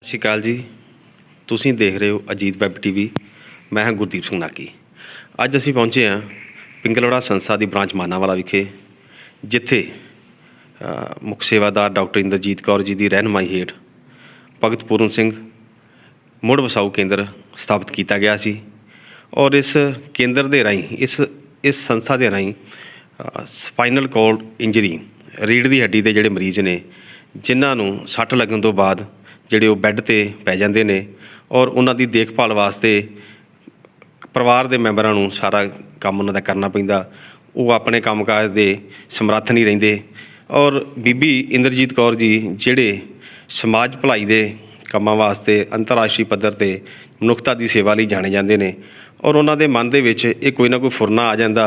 ਸਤਿ ਸ਼੍ਰੀ ਅਕਾਲ ਜੀ। ਤੁਸੀਂ ਦੇਖ ਰਹੇ ਹੋ ਅਜੀਤ ਵੈਬ ਟੀਵੀ। ਮੈਂ ਹਾਂ ਗੁਰਦੀਪ ਸਿੰਘ ਨਾਕੀ। ਅੱਜ ਅਸੀਂ ਪਹੁੰਚੇ ਹਾਂ ਪਿੰਗਲਵਾੜਾ ਸੰਸਥਾ ਦੀ ਬ੍ਰਾਂਚ ਮਾਨਾਂਵਾਲਾ ਵਿਖੇ, ਜਿੱਥੇ ਮੁੱਖ ਸੇਵਾਦਾਰ ਡਾਕਟਰ ਇੰਦਰਜੀਤ ਕੌਰ ਜੀ ਦੀ ਰਹਿਨੁਮਾਈ ਹੇਠ ਭਗਤ ਪੂਰਨ ਸਿੰਘ ਮੁੜ ਵਸਾਊ ਕੇਂਦਰ ਸਥਾਪਿਤ ਕੀਤਾ ਗਿਆ ਸੀ। ਔਰ ਇਸ ਕੇਂਦਰ ਦੇ ਰਾਹੀਂ ਇਸ ਸੰਸਥਾ ਦੇ ਰਾਹੀਂ ਸਪਾਈਨਲ ਕੋਰਡ ਇੰਜਰੀ, ਰੀੜ੍ਹ ਦੀ ਹੱਡੀ ਦੇ ਜਿਹੜੇ ਮਰੀਜ਼ ਨੇ, ਜਿਨ੍ਹਾਂ ਨੂੰ ਸੱਟ ਲੱਗਣ ਤੋਂ ਬਾਅਦ ਜਿਹੜੇ ਉਹ ਬੈੱਡ 'ਤੇ ਪੈ ਜਾਂਦੇ ਨੇ, ਔਰ ਉਹਨਾਂ ਦੀ ਦੇਖਭਾਲ ਵਾਸਤੇ ਪਰਿਵਾਰ ਦੇ ਮੈਂਬਰਾਂ ਨੂੰ ਸਾਰਾ ਕੰਮ ਉਹਨਾਂ ਦਾ ਕਰਨਾ ਪੈਂਦਾ। ਉਹ ਆਪਣੇ ਕੰਮਕਾਜ ਦੇ ਸਮਰੱਥ ਨਹੀਂ ਰਹਿੰਦੇ। ਔਰ ਬੀਬੀ ਇੰਦਰਜੀਤ ਕੌਰ ਜੀ ਜਿਹੜੇ ਸਮਾਜ ਭਲਾਈ ਦੇ ਕੰਮਾਂ ਵਾਸਤੇ ਅੰਤਰਰਾਸ਼ਟਰੀ ਪੱਧਰ 'ਤੇ ਮਨੁੱਖਤਾ ਦੀ ਸੇਵਾ ਲਈ ਜਾਣੇ ਜਾਂਦੇ ਨੇ। ਔਰ ਉਹਨਾਂ ਦੇ ਮਨ ਦੇ ਵਿੱਚ ਇਹ ਕੋਈ ਨਾ ਕੋਈ ਫੁਰਨਾ ਆ ਜਾਂਦਾ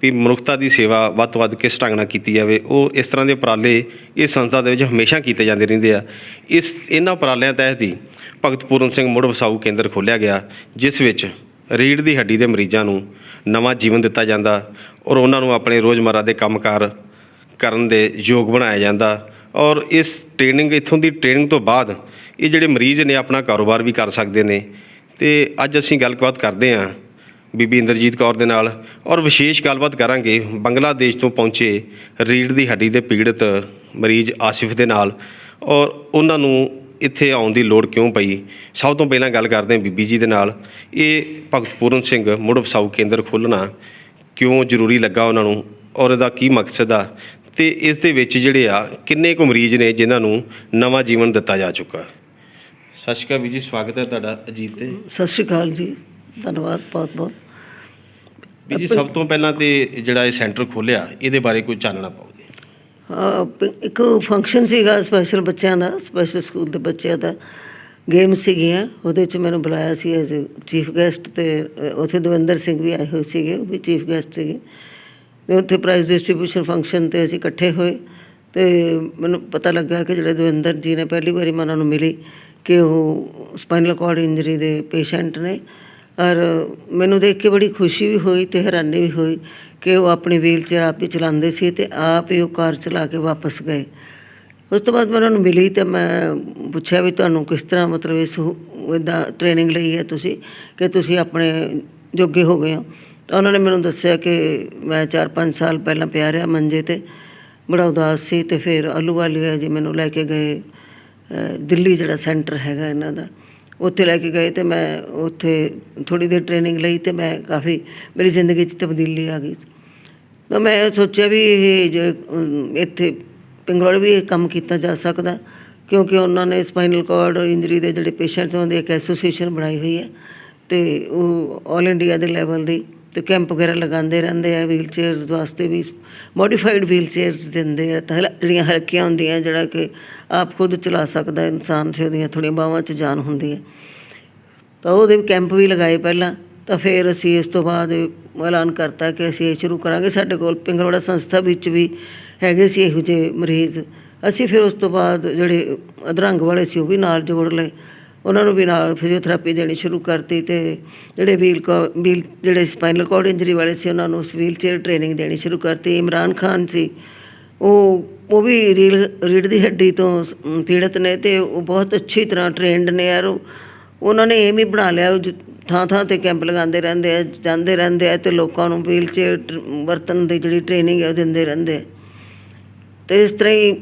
ਵੀ ਮਨੁੱਖਤਾ ਦੀ ਸੇਵਾ ਵੱਧ ਤੋਂ ਵੱਧ ਕਿਸ ਢੰਗ ਨਾਲ ਕੀਤੀ ਜਾਵੇ। ਉਹ ਇਸ ਤਰ੍ਹਾਂ ਦੇ ਉਪਰਾਲੇ ਇਸ ਸੰਸਥਾ ਦੇ ਵਿੱਚ ਹਮੇਸ਼ਾ ਕੀਤੇ ਜਾਂਦੇ ਰਹਿੰਦੇ ਆ। ਇਹਨਾਂ ਉਪਰਾਲਿਆਂ ਤਹਿਤ ਹੀ ਭਗਤ ਪੂਰਨ ਸਿੰਘ ਮੁੜ ਵਸਾਊ ਕੇਂਦਰ ਖੋਲ੍ਹਿਆ ਗਿਆ, ਜਿਸ ਵਿੱਚ ਰੀੜ੍ਹ ਦੀ ਹੱਡੀ ਦੇ ਮਰੀਜ਼ਾਂ ਨੂੰ ਨਵਾਂ ਜੀਵਨ ਦਿੱਤਾ ਜਾਂਦਾ ਔਰ ਉਹਨਾਂ ਨੂੰ ਆਪਣੇ ਰੋਜ਼ਮर्रा ਦੇ ਕੰਮਕਾਰ ਕਰਨ ਦੇ ਯੋਗ ਬਣਾਇਆ ਜਾਂਦਾ। ਔਰ ਇਸ ਇੱਥੋਂ ਦੀ ਟ੍ਰੇਨਿੰਗ ਤੋਂ ਬਾਅਦ ਇਹ ਜਿਹੜੇ ਮਰੀਜ਼ ਨੇ ਆਪਣਾ ਕਾਰੋਬਾਰ ਵੀ ਕਰ ਸਕਦੇ ਨੇ। ਅਤੇ ਅੱਜ ਅਸੀਂ ਗੱਲਬਾਤ ਕਰਦੇ ਹਾਂ ਬੀਬੀ ਇੰਦਰਜੀਤ ਕੌਰ ਦੇ ਨਾਲ, ਔਰ ਵਿਸ਼ੇਸ਼ ਗੱਲਬਾਤ ਕਰਾਂਗੇ ਬੰਗਲਾਦੇਸ਼ ਤੋਂ ਪਹੁੰਚੇ ਰੀੜ੍ਹ ਦੀ ਹੱਡੀ ਦੇ ਪੀੜਤ ਮਰੀਜ਼ ਆਸਿਫ ਦੇ ਨਾਲ, ਔਰ ਉਹਨਾਂ ਨੂੰ ਇੱਥੇ ਆਉਣ ਦੀ ਲੋੜ ਕਿਉਂ ਪਈ। ਸਭ ਤੋਂ ਪਹਿਲਾਂ ਗੱਲ ਕਰਦੇ ਹਾਂ ਬੀਬੀ ਜੀ ਦੇ ਨਾਲ। ਇਹ ਭਗਤ ਪੂਰਨ ਸਿੰਘ ਮੁੜ ਵਸਾਊ ਕੇਂਦਰ ਖੋਲ੍ਹਣਾ ਕਿਉਂ ਜ਼ਰੂਰੀ ਲੱਗਾ ਉਹਨਾਂ ਨੂੰ, ਔਰ ਇਹਦਾ ਕੀ ਮਕਸਦ ਆ, ਅਤੇ ਇਸ ਦੇ ਵਿੱਚ ਜਿਹੜੇ ਆ ਕਿੰਨੇ ਕੁ ਮਰੀਜ਼ ਨੇ ਜਿਨ੍ਹਾਂ ਨੂੰ ਨਵਾਂ ਜੀਵਨ ਦਿੱਤਾ ਜਾ ਚੁੱਕਾ। ਸਤਿ ਸ਼੍ਰੀ ਅਕਾਲ ਵੀਰ ਜੀ, ਸਵਾਗਤ ਹੈ ਤੁਹਾਡਾ ਅਜੀਤ 'ਤੇ। ਸਤਿ ਸ਼੍ਰੀ ਅਕਾਲ ਜੀ, ਧੰਨਵਾਦ ਬਹੁਤ ਬਹੁਤ। ਵੀਰ ਜੀ, ਸਭ ਤੋਂ ਪਹਿਲਾਂ ਤਾਂ ਜਿਹੜਾ ਇਹ ਸੈਂਟਰ ਖੋਲ੍ਹਿਆ ਇਹਦੇ ਬਾਰੇ ਕੋਈ ਚਾਨਣਾ ਪਾਓ ਜੀ। ਹਾਂ, ਇੱਕ ਫੰਕਸ਼ਨ ਸੀਗਾ ਸਪੈਸ਼ਲ ਬੱਚਿਆਂ ਦਾ, ਸਪੈਸ਼ਲ ਸਕੂਲ ਦੇ ਬੱਚਿਆਂ ਦਾ, ਗੇਮ ਸੀਗੀਆਂ। ਉਹਦੇ 'ਚ ਮੈਨੂੰ ਬੁਲਾਇਆ ਸੀ ਐਜ਼ ਚੀਫ ਗੈਸਟ, ਅਤੇ ਉੱਥੇ ਦਵਿੰਦਰ ਸਿੰਘ ਵੀ ਆਏ ਹੋਏ ਸੀਗੇ, ਉਹ ਵੀ ਚੀਫ ਗੈਸਟ ਸੀਗੇ। ਅਤੇ ਉੱਥੇ ਪ੍ਰਾਈਜ਼ ਡਿਸਟਰੀਬਿਊਸ਼ਨ ਫੰਕਸ਼ਨ 'ਤੇ ਅਸੀਂ ਇਕੱਠੇ ਹੋਏ, ਅਤੇ ਮੈਨੂੰ ਪਤਾ ਲੱਗਾ ਕਿ ਜਿਹੜੇ ਦਵਿੰਦਰ ਜੀ ਨੇ, ਪਹਿਲੀ ਵਾਰੀ ਮੈਂ ਉਹਨਾਂ ਨੂੰ ਮਿਲੀ ਕਿ ਉਹ ਸਪਾਈਨਲ ਕੋਰਡ ਇੰਜਰੀ ਦੇ ਪੇਸ਼ੈਂਟ ਨੇ। ਔਰ ਮੈਨੂੰ ਦੇਖ ਕੇ ਬੜੀ ਖੁਸ਼ੀ ਵੀ ਹੋਈ ਅਤੇ ਹੈਰਾਨੀ ਵੀ ਹੋਈ ਕਿ ਉਹ ਆਪਣੀ ਵੀਲ ਚੇਅਰ ਆਪ ਹੀ ਚਲਾਉਂਦੇ ਸੀ ਅਤੇ ਆਪ ਹੀ ਉਹ ਕਾਰ ਚਲਾ ਕੇ ਵਾਪਸ ਗਏ। ਉਸ ਤੋਂ ਬਾਅਦ ਮੈਂ ਉਹਨਾਂ ਨੂੰ ਮਿਲੀ ਅਤੇ ਮੈਂ ਪੁੱਛਿਆ ਵੀ ਤੁਹਾਨੂੰ ਕਿਸ ਤਰ੍ਹਾਂ ਮਤਲਬ ਇੱਦਾਂ ਟ੍ਰੇਨਿੰਗ ਲਈ ਹੈ ਤੁਸੀਂ, ਕਿ ਤੁਸੀਂ ਆਪਣੇ ਜੋਗੇ ਹੋ ਗਏ ਹੋ। ਤਾਂ ਉਹਨਾਂ ਨੇ ਮੈਨੂੰ ਦੱਸਿਆ ਕਿ ਮੈਂ 4-5 ਸਾਲ ਪਹਿਲਾਂ ਪਿਆ ਰਿਹਾ ਮੰਜੇ 'ਤੇ, ਬੜਾ ਉਦਾਸ ਸੀ, ਅਤੇ ਫਿਰ ਆਹਲੂਵਾਲੀਆ ਜੀ ਮੈਨੂੰ ਲੈ ਕੇ ਗਏ ਦਿੱਲੀ, ਜਿਹੜਾ ਸੈਂਟਰ ਹੈਗਾ ਇਹਨਾਂ ਦਾ, ਉੱਥੇ ਲੈ ਕੇ ਗਏ। ਅਤੇ ਮੈਂ ਉੱਥੇ ਥੋੜ੍ਹੀ ਦੇਰ ਟ੍ਰੇਨਿੰਗ ਲਈ ਅਤੇ ਮੈਂ ਕਾਫੀ ਮੇਰੀ ਜ਼ਿੰਦਗੀ 'ਚ ਤਬਦੀਲੀ ਆ ਗਈ। ਤਾਂ ਮੈਂ ਸੋਚਿਆ ਵੀ ਇਹ ਜੇ ਇੱਥੇ ਪਿੰਗਲਵਾੜੇ ਵੀ ਇਹ ਕੰਮ ਕੀਤਾ ਜਾ ਸਕਦਾ, ਕਿਉਂਕਿ ਉਹਨਾਂ ਨੇ ਸਪਾਈਨਲ ਕੋਰਡ ਇੰਜਰੀ ਦੇ ਜਿਹੜੇ ਪੇਸ਼ੈਂਟਸ ਉਹਨਾਂ ਦੀ ਇੱਕ ਐਸੋਸੀਏਸ਼ਨ ਬਣਾਈ ਹੋਈ ਹੈ, ਅਤੇ ਉਹ ਆਲ ਇੰਡੀਆ ਦੇ ਲੈਵਲ ਦੀ, ਅਤੇ ਕੈਂਪ ਵਗੈਰਾ ਲਗਾਉਂਦੇ ਰਹਿੰਦੇ ਆ। ਵੀਲ ਚੇਅਰਸ ਵਾਸਤੇ ਵੀ ਮੋਡੀਫਾਈਡ ਵੀਲ ਚੇਅਰਸ ਦਿੰਦੇ ਆ, ਤਾਂ ਜਿਹੜੀਆਂ ਹਲਕੀਆਂ ਹੁੰਦੀਆਂ, ਜਿਹੜਾ ਕਿ ਆਪ ਖੁਦ ਚਲਾ ਸਕਦਾ ਇਨਸਾਨ, ਤੇ ਉਹਦੀਆਂ ਥੋੜ੍ਹੀਆਂ ਬਾਹਾਂ 'ਚ ਜਾਨ ਹੁੰਦੀ ਹੈ। ਤਾਂ ਉਹਦੇ ਕੈਂਪ ਵੀ ਲਗਾਏ ਪਹਿਲਾਂ। ਤਾਂ ਫਿਰ ਅਸੀਂ ਇਸ ਤੋਂ ਬਾਅਦ ਐਲਾਨ ਕਰਤਾ ਕਿ ਅਸੀਂ ਇਹ ਸ਼ੁਰੂ ਕਰਾਂਗੇ। ਸਾਡੇ ਕੋਲ ਪਿੰਗਲਵਾੜਾ ਸੰਸਥਾ ਵਿੱਚ ਵੀ ਹੈਗੇ ਸੀ ਇਹੋ ਜਿਹੇ ਮਰੀਜ਼। ਅਸੀਂ ਫਿਰ ਉਸ ਤੋਂ ਬਾਅਦ ਜਿਹੜੇ ਅਧਰੰਗ ਵਾਲੇ ਸੀ ਉਹ ਵੀ ਨਾਲ ਜੋੜ ਲਏ, ਉਹਨਾਂ ਨੂੰ ਵੀ ਨਾਲ ਫਿਜ਼ੀਓਥੈਰੇਪੀ ਦੇਣੀ ਸ਼ੁਰੂ ਕਰਤੀ। ਅਤੇ ਜਿਹੜੇ ਜਿਹੜੇ ਸਪਾਈਨਲ ਕੋਰਡ ਇੰਜਰੀ ਵਾਲੇ ਸੀ ਉਹਨਾਂ ਨੂੰ ਵੀਲ ਚੇਅਰ ਟ੍ਰੇਨਿੰਗ ਦੇਣੀ ਸ਼ੁਰੂ ਕਰਤੀ। ਇਮਰਾਨ ਖਾਨ ਸੀ, ਉਹ ਵੀ ਰੀੜ੍ਹ ਦੀ ਹੱਡੀ ਤੋਂ ਪੀੜਤ ਨੇ, ਅਤੇ ਉਹ ਬਹੁਤ ਅੱਛੀ ਤਰ੍ਹਾਂ ਟ੍ਰੇਨਡ ਨੇ। ਯਾਰ ਉਹਨਾਂ ਨੇ ਏਮ ਹੀ ਬਣਾ ਲਿਆ, ਥਾਂ ਥਾਂ 'ਤੇ ਕੈਂਪ ਲਗਾਉਂਦੇ ਰਹਿੰਦੇ ਆ, ਜਾਂਦੇ ਰਹਿੰਦੇ ਆ, ਅਤੇ ਲੋਕਾਂ ਨੂੰ ਵੀਲ ਚੇਅਰ ਵਰਤਣ ਦੀ ਜਿਹੜੀ ਟ੍ਰੇਨਿੰਗ ਹੈ ਉਹ ਦਿੰਦੇ ਰਹਿੰਦੇ ਆ। ਅਤੇ ਇਸ ਤਰ੍ਹਾਂ ਹੀ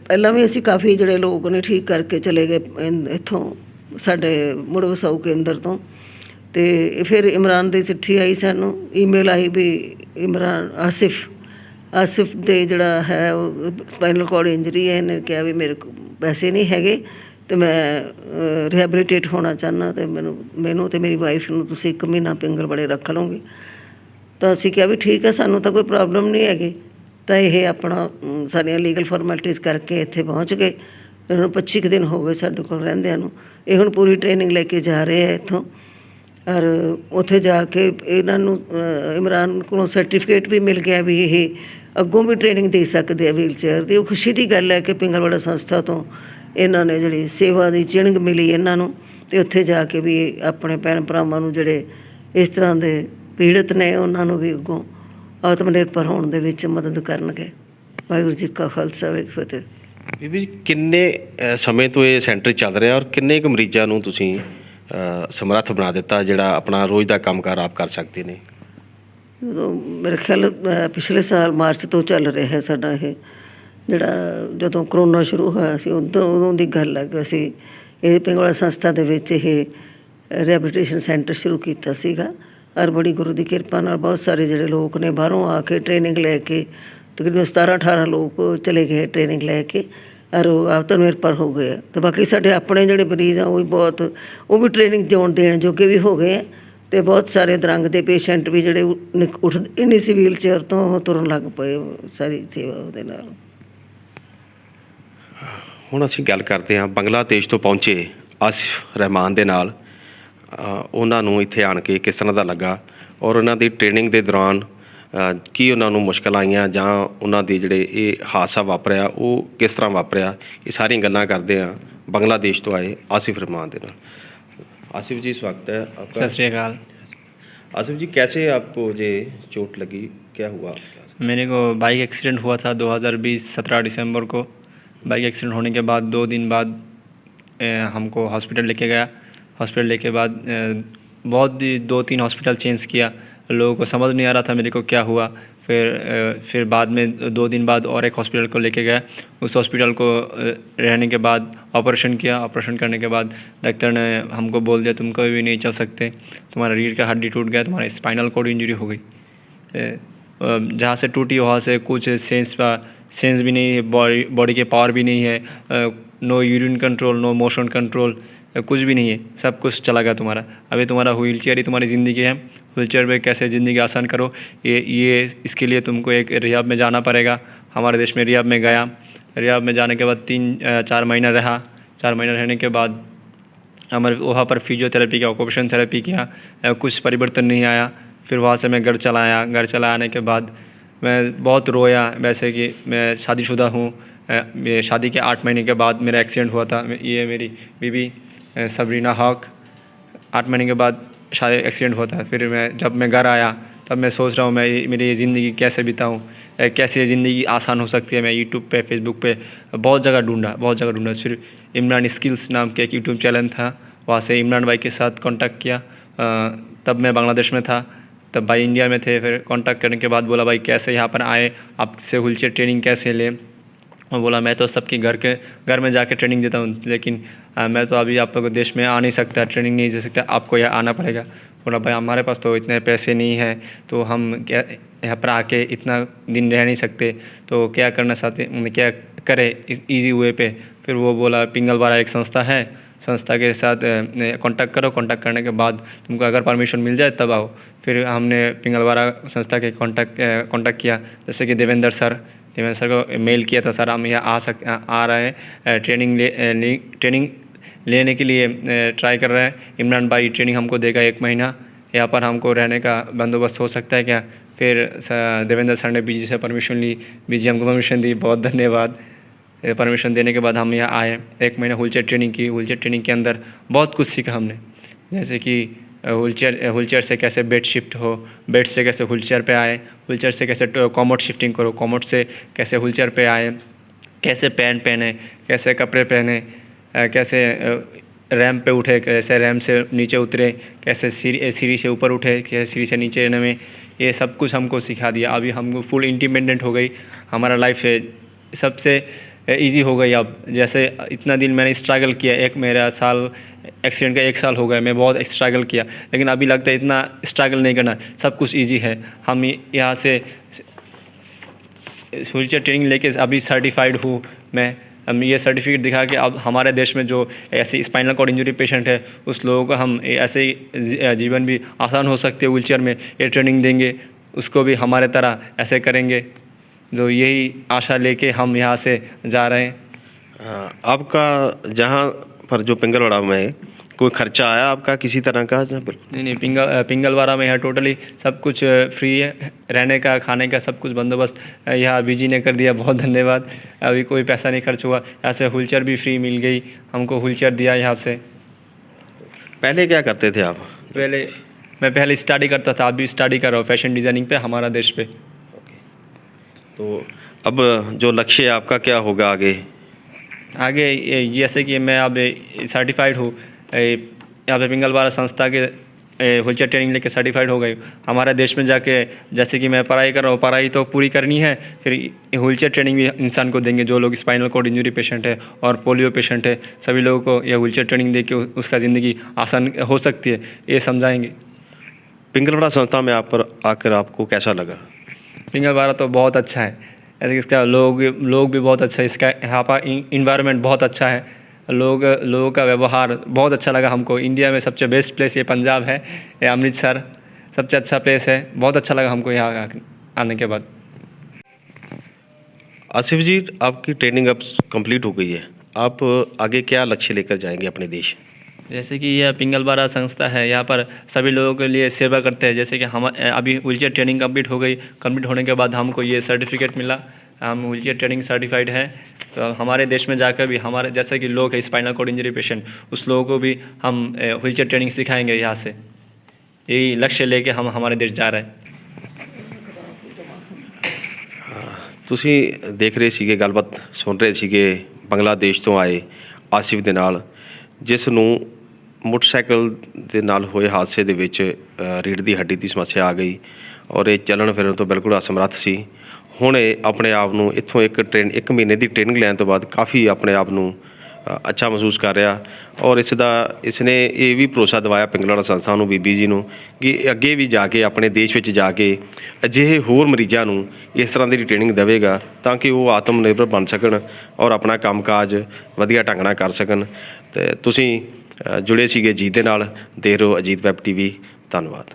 ਪਹਿਲਾਂ ਵੀ ਅਸੀਂ ਕਾਫੀ ਜਿਹੜੇ ਲੋਕ ਨੇ ਠੀਕ ਕਰਕੇ ਚਲੇ ਗਏ ਇੱਥੋਂ, ਸਾਡੇ ਮੁੜ ਵਸਾਊ ਕੇਂਦਰ ਤੋਂ। ਅਤੇ ਫਿਰ ਇਮਰਾਨ ਦੀ ਚਿੱਠੀ ਆਈ, ਸਾਨੂੰ ਈਮੇਲ ਆਈ ਵੀ ਇਮਰਾਨ ਆਸਿਫ ਦੇ ਜਿਹੜਾ ਹੈ ਉਹ ਸਪਾਈਨਲ ਕੋਰਡ ਇੰਜਰੀ ਹੈ। ਇਹਨੇ ਕਿਹਾ ਵੀ ਮੇਰੇ ਕੋਲ ਪੈਸੇ ਨਹੀਂ ਹੈਗੇ ਅਤੇ ਮੈਂ ਰਿਹੈਬਲੀਟੇਟ ਹੋਣਾ ਚਾਹੁੰਦਾ, ਅਤੇ ਮੈਨੂੰ ਅਤੇ ਮੇਰੀ ਵਾਈਫ ਨੂੰ ਤੁਸੀਂ 1 ਮਹੀਨਾ ਪਿੰਗਲਵਾੜੇ ਰੱਖ ਲਓਗੇ। ਤਾਂ ਅਸੀਂ ਕਿਹਾ ਵੀ ਠੀਕ ਹੈ, ਸਾਨੂੰ ਤਾਂ ਕੋਈ ਪ੍ਰੋਬਲਮ ਨਹੀਂ ਹੈਗੀ। ਤਾਂ ਇਹ ਆਪਣਾ ਸਾਰੀਆਂ ਲੀਗਲ ਫੋਰਮੈਲਿਟੀਜ਼ ਕਰਕੇ ਇੱਥੇ ਪਹੁੰਚ ਗਏ। ਇਹਨਾਂ ਨੂੰ 25 ਕੁ ਦਿਨ ਹੋ ਗਏ ਸਾਡੇ ਕੋਲ ਰਹਿੰਦਿਆਂ ਨੂੰ। ਇਹ ਹੁਣ ਪੂਰੀ ਟ੍ਰੇਨਿੰਗ ਲੈ ਕੇ ਜਾ ਰਹੇ ਆ ਇੱਥੋਂ, ਔਰ ਉੱਥੇ ਜਾ ਕੇ ਇਹਨਾਂ ਨੂੰ ਇਮਰਾਨ ਕੋਲੋਂ ਸਰਟੀਫਿਕੇਟ ਵੀ ਮਿਲ ਗਿਆ ਵੀ ਇਹ ਅੱਗੋਂ ਵੀ ਟ੍ਰੇਨਿੰਗ ਦੇ ਸਕਦੇ ਆ ਵੀਲ ਚੇਅਰ ਦੀ। ਉਹ ਖੁਸ਼ੀ ਦੀ ਗੱਲ ਹੈ ਕਿ ਪਿੰਗਲਵਾੜਾ ਸੰਸਥਾ ਤੋਂ ਇਹਨਾਂ ਨੇ ਜਿਹੜੀ ਸੇਵਾ ਦੀ ਚਿਣਗ ਮਿਲੀ ਇਹਨਾਂ ਨੂੰ, ਅਤੇ ਉੱਥੇ ਜਾ ਕੇ ਵੀ ਆਪਣੇ ਭੈਣ ਭਰਾਵਾਂ ਨੂੰ ਜਿਹੜੇ ਇਸ ਤਰ੍ਹਾਂ ਦੇ ਪੀੜਤ ਨੇ ਉਹਨਾਂ ਨੂੰ ਵੀ ਅੱਗੋਂ ਆਤਮ ਨਿਰਭਰ ਹੋਣ ਦੇ ਵਿੱਚ ਮਦਦ ਕਰਨਗੇ। ਵਾਹਿਗੁਰੂ ਜੀ ਕਾ ਖਾਲਸਾ, ਵਾਹਿਗੁਰੂ ਜੀ ਕੀ ਫਤਿਹ। ਬੀਬੀ ਜੀ ਕਿੰਨੇ ਸਮੇਂ ਤੋਂ ਇਹ ਸੈਂਟਰ ਚੱਲ ਰਿਹਾ ਔਰ ਕਿੰਨੇ ਕੁ ਮਰੀਜ਼ਾਂ ਨੂੰ ਤੁਸੀਂ ਸਮਰੱਥ ਬਣਾ ਦਿੱਤਾ ਜਿਹੜਾ ਆਪਣਾ ਰੋਜ਼ ਦਾ ਕੰਮਕਾਰ ਆਪ ਕਰ ਸਕਦੇ ਨੇ? ਉਦੋਂ ਮੇਰੇ ਖਿਆਲ ਪਿਛਲੇ ਸਾਲ ਮਾਰਚ ਤੋਂ ਚੱਲ ਰਿਹਾ ਹੈ ਸਾਡਾ ਇਹ, ਜਿਹੜਾ ਜਦੋਂ ਕਰੋਨਾ ਸ਼ੁਰੂ ਹੋਇਆ ਸੀ ਉਦੋਂ ਦੀ ਗੱਲ ਹੈ ਕਿ ਅਸੀਂ ਇਹ ਪਿੰਗਲਾ ਸੰਸਥਾ ਦੇ ਵਿੱਚ ਇਹ ਰੈਬਿਲਿਟੇਸ਼ਨ ਸੈਂਟਰ ਸ਼ੁਰੂ ਕੀਤਾ ਸੀਗਾ। ਔਰ ਬੜੀ ਗੁਰੂ ਦੀ ਕਿਰਪਾ ਨਾਲ ਬਹੁਤ ਸਾਰੇ ਜਿਹੜੇ ਲੋਕ ਨੇ ਬਾਹਰੋਂ ਆ ਕੇ ਟ੍ਰੇਨਿੰਗ ਲੈ ਕੇ, ਤਕਰੀਬਨ 17-18 ਲੋਕ ਚਲੇ ਗਏ ਟ੍ਰੇਨਿੰਗ ਲੈ ਕੇ, ਔਰ ਉਹ ਆਤਮ ਨਿਰਭਰ ਹੋ ਗਏ ਆ। ਅਤੇ ਬਾਕੀ ਸਾਡੇ ਆਪਣੇ ਜਿਹੜੇ ਮਰੀਜ਼ ਆ ਉਹ ਵੀ ਟ੍ਰੇਨਿੰਗ ਦੇਣ ਜੋਗੇ ਵੀ ਹੋ ਗਏ ਆ। ਅਤੇ ਬਹੁਤ ਸਾਰੇ ਅਧਰੰਗ ਦੇ ਪੇਸ਼ੈਂਟ ਵੀ ਜਿਹੜੇ ਉੱਠਦੇ ਨਹੀਂ ਸੀ ਵੀਲ ਚੇਅਰ ਤੋਂ, ਉਹ ਤੁਰਨ ਲੱਗ ਪਏ ਸਾਰੀ ਸੇਵਾ ਉਹਦੇ ਨਾਲ। ਹੁਣ ਅਸੀਂ ਗੱਲ ਕਰਦੇ ਹਾਂ ਬੰਗਲਾਦੇਸ਼ ਤੋਂ ਪਹੁੰਚੇ ਆਸਿਫ ਰਹਿਮਾਨ ਦੇ ਨਾਲ। ਉਹਨਾਂ ਨੂੰ ਇੱਥੇ ਆਣ ਕੇ ਕਿਸ ਤਰ੍ਹਾਂ ਦਾ ਲੱਗਾ ਔਰ ਉਹਨਾਂ ਦੀ ਟ੍ਰੇਨਿੰਗ ਦੇ ਦੌਰਾਨ ਕੀ ਉਹਨਾਂ ਨੂੰ ਮੁਸ਼ਕਲ ਆਈਆਂ ਜਾਂ ਉਹਨਾਂ ਦੀ ਜਿਹੜੇ ਇਹ ਹਾਦਸਾ ਵਾਪਰਿਆ ਉਹ ਕਿਸ ਤਰ੍ਹਾਂ ਵਾਪਰਿਆ, ਇਹ ਸਾਰੀਆਂ ਗੱਲਾਂ ਕਰਦੇ ਹਾਂ ਬੰਗਲਾदेश ਤੋਂ आए आसिफ रहमान के नाल। आसिफ जी स्वागत है आपका। सत श्री अकाल। आसिफ जी कैसे आपको ये चोट लगी, क्या हुआ? मेरे को बाइक एक्सीडेंट हुआ था 2020 17 दिसंबर को। बाइक एक्सीडेंट होने के बाद 2 दिन बाद हमको हॉस्पिटल लेके गया। हॉस्पिटल लेके बाद बहुत 2-3 हॉस्पिटल चेंज किया। लोगों को समझ नहीं आ रहा था मेरे को क्या हुआ। फिर बाद में 2 दिन बाद और एक हॉस्पिटल को लेके गया। उस हॉस्पिटल को रहने के बाद ऑपरेशन किया। ऑपरेशन करने के बाद डॉक्टर ने हमको बोल दिया तुम कभी भी नहीं चल सकते, तुम्हारा रीढ़ का हड्डी टूट गया, तुम्हारा स्पाइनल कॉर्ड इंजरी हो गई। जहाँ से टूटी वहाँ से कुछ सेंस भी नहीं है, बॉडी के पावर भी नहीं है, no urine control, no motion control, कुछ भी नहीं है, सब कुछ चला गया तुम्हारा। अभी तुम्हारा व्हील चेयर ही तुम्हारी ज़िंदगी है। व्हील चेयर पर कैसे ज़िंदगी आसान करो, ये इसके लिए तुमको एक रिहाब में जाना पड़ेगा। हमारे देश में रिहाब में गया। रिहाब में जाने के बाद 3-4 महीना रहा। 4 महीना रहने के बाद हमारे वहाँ पर फिजियोथेरेपी किया, ऑक्यूपेशन थेरेपी किया, कुछ परिवर्तन नहीं आया। फिर वहाँ से मैं घर चला आया। घर चला आने के बाद मैं बहुत रोया। वैसे कि मैं शादीशुदा हूँ। शादी के 8 महीने के बाद मेरा एक्सीडेंट हुआ था। ये मेरी बीवी सबरीना हक, 8 महीने के बाद शायद एक्सीडेंट हुआ था। फिर जब मैं घर आया तब मैं सोच रहा हूँ मेरी ये ज़िंदगी कैसे बिताऊँ, कैसे ये ज़िंदगी आसान हो सकती है। मैं यूट्यूब पे, फेसबुक पे बहुत जगह ढूंढा। फिर इमरान स्किल्स नाम के एक यूट्यूब चैनल था, वहाँ से इमरान भाई के साथ कांटेक्ट किया। तब मैं बांग्लादेश में था, तब भाई इंडिया में थे। फिर कांटेक्ट करने के बाद बोला भाई कैसे यहाँ पर आए, आपसे व्हीलचेयर ट्रेनिंग कैसे लें। और बोला मैं तो सबके घर में जाके ट्रेनिंग देता हूँ, लेकिन मैं तो अभी आप लोग देश में आ नहीं सकता, ट्रेनिंग नहीं दे सकता, आपको यहाँ आना पड़ेगा। बोला भाई हमारे पास तो इतने पैसे नहीं हैं, तो हम क्या यहाँ पर आके इतना दिन रह नहीं सकते, तो क्या करना चाहते, क्या करें इजी वे पे। फिर वो बोला पिंगलवाड़ा एक संस्था है, संस्था के साथ कांटेक्ट करो, कांटेक्ट करने के बाद तुमको अगर परमिशन मिल जाए तब आओ। फिर हमने पिंगलवाड़ा संस्था के कांटेक्ट किया, जैसे कि देवेंद्र सर को मेल किया था, सर हम यहाँ आ रहे हैं, ट्रेनिंग लेने के लिए ट्राई कर रहे हैं। इमरान भाई ट्रेनिंग हमको देगा 1 महीना, यहाँ पर हमको रहने का बंदोबस्त हो सकता है क्या। फिर देवेंद्र सर ने बीजी से परमिशन ली, बीजी हमको परमिशन दी, बहुत धन्यवाद। परमिशन देने के बाद हम यहाँ आए, 1 महीना व्हीलचेयर ट्रेनिंग की। व्हीलचेयर ट्रेनिंग के अंदर बहुत कुछ सीखा हमने, जैसे कि व्हीलचेयर से कैसे बेड शिफ्ट हो, बेड से कैसे व्हीलचेयर पे आए, व्हीलचेयर से कैसे कॉमोड शिफ्टिंग करो, कॉमोड से कैसे व्हीलचेयर पे आए, कैसे पैंट पहने, कैसे कपड़े पहने, कैसे रैम्प पे उठे, कैसे रैम्प से नीचे उतरे, कैसे सीढ़ी से ऊपर उठे, कैसे सीढ़ी से नीचे नमे, ये सब कुछ हमको सिखा दिया। अभी हमको फुल इंडिपेंडेंट हो गई, हमारा लाइफ है सबसे इजी हो गई। अब जैसे इतना दिन मैंने स्ट्रगल किया, मेरा साल एक्सीडेंट का 1 साल हो गया, मैं बहुत स्ट्रगल किया, लेकिन अभी लगता है इतना स्ट्रगल नहीं करना, सब कुछ इजी है। हम यहाँ से व्हीलचेयर ट्रेनिंग लेके अभी सर्टिफाइड हूँ मैं। हम ये सर्टिफिकेट दिखा के अब हमारे देश में जो ऐसे स्पाइनल कॉर्ड इंजरी पेशेंट है, उस लोगों को हम ऐसे ही जीवन भी आसान हो सकते है व्हीलचेयर में, ये ट्रेनिंग देंगे, उसको भी हमारे तरह ऐसे करेंगे। जो यही आशा लेके हम यहाँ से जा रहे हैं। आपका जहाँ पर जो पिंगलवाड़ा में कोई खर्चा आया आपका किसी तरह का? नहीं, पिंगलवाड़ा में है टोटली सब कुछ फ्री है, रहने का, खाने का सब कुछ बंदोबस्त यहाँ बीजी ने कर दिया, बहुत धन्यवाद। अभी कोई पैसा नहीं खर्च हुआ, यहाँ से व्हीलचेयर भी फ्री मिल गई, हमको व्हीलचेयर दिया यहाँ से। पहले क्या करते थे आप? मैं पहले स्टडी करता था, अभी स्टडी कर रहा हूँ फैशन डिज़ाइनिंग पे हमारा देश पे। तो अब जो लक्ष्य है आपका क्या होगा आगे? आगे जैसे कि मैं अब सर्टिफाइड हूँ यहाँ पे पिंगलवाड़ा संस्था के व्हील चेयर ट्रेनिंग लेके सर्टिफाइड हो गई। हमारे देश में जाके जैसे कि मैं पढ़ाई कर रहा हूँ, पढ़ाई तो पूरी करनी है, फिर व्हील चेयर ट्रेनिंग भी इंसान को देंगे। जो लोग स्पाइनल कॉर्ड इंजरी पेशेंट है और पोलियो पेशेंट है, सभी लोगों को यह व्हील चेयर ट्रेनिंग दे के उसका ज़िंदगी आसान हो सकती है, ये समझाएंगे। पिंगलवाड़ा संस्था में आप पर आकर आपको कैसा लगा? पिंगलवाड़ा तो बहुत अच्छा है, ऐसे इसका लोग भी बहुत अच्छा है, इसका यहाँ पर इन्वायरमेंट बहुत अच्छा है, लोगों का व्यवहार बहुत अच्छा लगा हमको। इंडिया में सबसे बेस्ट प्लेस ये पंजाब है, ये अमृतसर सबसे अच्छा प्लेस है, बहुत अच्छा लगा हमको यहाँ आने के बाद। आसिफ जी, आपकी ट्रेनिंग अब कंप्लीट हो गई है, आप आगे क्या लक्ष्य लेकर जाएंगे अपने देश? जैसे कि यह पिंगलवाड़ा संस्था है, यहाँ पर सभी लोगों के लिए सेवा करते हैं। जैसे कि हम अभी व्हील चेयर ट्रेनिंग कंप्लीट हो गई, कंप्लीट होने के बाद हमको ये सर्टिफिकेट मिला, हम व्हील चेयर ट्रेनिंग सर्टिफाइड हैं। तो हमारे देश में जाकर भी हमारे जैसे कि लोग हैं स्पाइनल कॉर्ड इंजरी पेशेंट, उस लोगों को भी हम व्हील चेयर ट्रेनिंग सिखाएंगे यहाँ से। यही लक्ष्य लेके हम हमारे देश जा रहे हैं। ਤੁਸੀਂ ਦੇਖ ਰਹੇ ਸੀਗੇ, ਗੱਲਬਾਤ ਸੁਣ ਰਹੇ ਸੀਗੇ ਬੰਗਲਾਦੇਸ਼ ਤੋਂ ਆਏ ਆਸਿਫ ਦੇ ਨਾਲ, ਜਿਸ ਨੂੰ ਮੋਟਰਸਾਈਕਲ ਦੇ ਨਾਲ ਹੋਏ ਹਾਦਸੇ ਦੇ ਵਿੱਚ ਰੀੜ੍ਹ ਦੀ ਹੱਡੀ ਦੀ ਸਮੱਸਿਆ ਆ ਗਈ ਔਰ ਇਹ ਚੱਲਣ ਫਿਰਨ ਤੋਂ ਬਿਲਕੁਲ ਅਸਮਰੱਥ ਸੀ। ਹੁਣ ਇਹ ਆਪਣੇ ਆਪ ਨੂੰ ਇੱਥੋਂ ਇੱਕ ਮਹੀਨੇ ਦੀ ਟ੍ਰੇਨਿੰਗ ਲੈਣ ਤੋਂ ਬਾਅਦ ਕਾਫੀ ਆਪਣੇ ਆਪ ਨੂੰ ਅੱਛਾ ਮਹਿਸੂਸ ਕਰ ਰਿਹਾ ਔਰ ਇਸਨੇ ਇਹ ਵੀ ਭਰੋਸਾ ਦਿਵਾਇਆ ਪਿੰਗਲਵਾੜਾ ਸੰਸਥਾ ਨੂੰ, ਬੀਬੀ ਜੀ ਨੂੰ, ਕਿ ਅੱਗੇ ਵੀ ਜਾ ਕੇ ਆਪਣੇ ਦੇਸ਼ ਵਿੱਚ ਜਾ ਕੇ ਅਜਿਹੇ ਹੋਰ ਮਰੀਜ਼ਾਂ ਨੂੰ ਇਸ ਤਰ੍ਹਾਂ ਦੀ ਟ੍ਰੇਨਿੰਗ ਦੇਵੇਗਾ ਤਾਂ ਕਿ ਉਹ ਆਤਮ ਨਿਰਭਰ ਬਣ ਸਕਣ ਔਰ ਆਪਣਾ ਕੰਮਕਾਜ ਵਧੀਆ ਢੰਗ ਨਾਲ ਕਰ ਸਕਣ। ਅਤੇ ਤੁਸੀਂ ਜੁੜੇ ਸੀਗੇ ਅਜੀਤ ਦੇ ਨਾਲ, ਦੇਖ ਰਹੇ ਹੋ ਅਜੀਤ ਵੈਬ TV। ਧੰਨਵਾਦ।